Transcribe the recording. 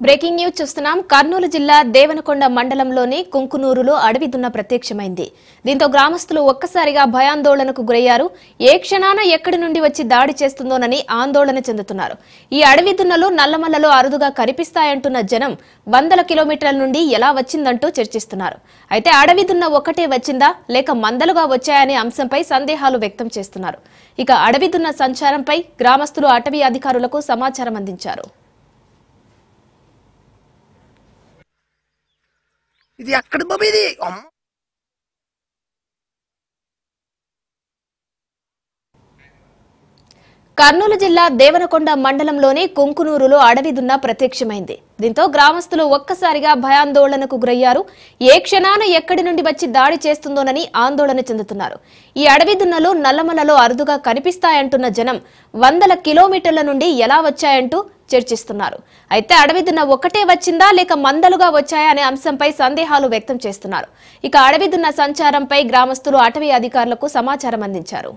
Breaking news చూస్తున్నాం. కర్నూలు జిల్లా దేవనకొండ మండలంలోని కుంకునూరులో అడవి దున్న ప్రత్యక్షమైంది. దీంతో గ్రామస్తులు ఒక్కసారిగా భయాందోళనకు గురయ్యారు. ఏ క్షణాన ఎక్కడి నుండి వచ్చి దాడి చేస్తుందోనని ఆందోళన చెందుతున్నారు. ఈ అడవి దున్నలు నల్లమల్లలో అరుదుగా కనిపిస్తాయంటున్న జనం వందల కిలోమీటర్ల నుండి ఎలా వచ్చిందంటూ చర్చిస్తున్నారు. అయితే అడవి దున్న ఒక్కటే వచ్చిందా లేక మందలుగా వచ్చాయనే అంశంపై సందేహాలు వ్యక్తం చేస్తున్నారు. ఇక అడవి దున్న సంచారంపై గ్రామస్తులు అటవీ అధికారులకు సమాచారం అందించారు. ఇది ఎక్కడ బాబు ఇది కర్నూలు జిల్లా దేవనకొండ మండలంలోని కుంకునూరులో అడవి దున్న ప్రత్యక్షమైంది. దీంతో గ్రామస్తులు ఒక్కసారిగా భయాందోళనకు గురయ్యారు. ఏ క్షణాన ఎక్కడి నుండి వచ్చి దాడి చేస్తుందోనని ఆందోళన చెందుతున్నారు. ఈ అడవి దున్నలు నల్లమల్లలో అరుదుగా కనిపిస్తాయంటున్న జనం వందల కిలోమీటర్ల నుండి ఎలా వచ్చాయంటూ చర్చిస్తున్నారు. అయితే అడవి దున్న ఒకటే వచ్చిందా లేక మందలుగా వచ్చాయా అనే అంశంపై సందేహాలు వ్యక్తం చేస్తున్నారు. ఇక అడవి దున్న సంచారంపై గ్రామస్తులు అటవీ అధికారులకు సమాచారం అందించారు.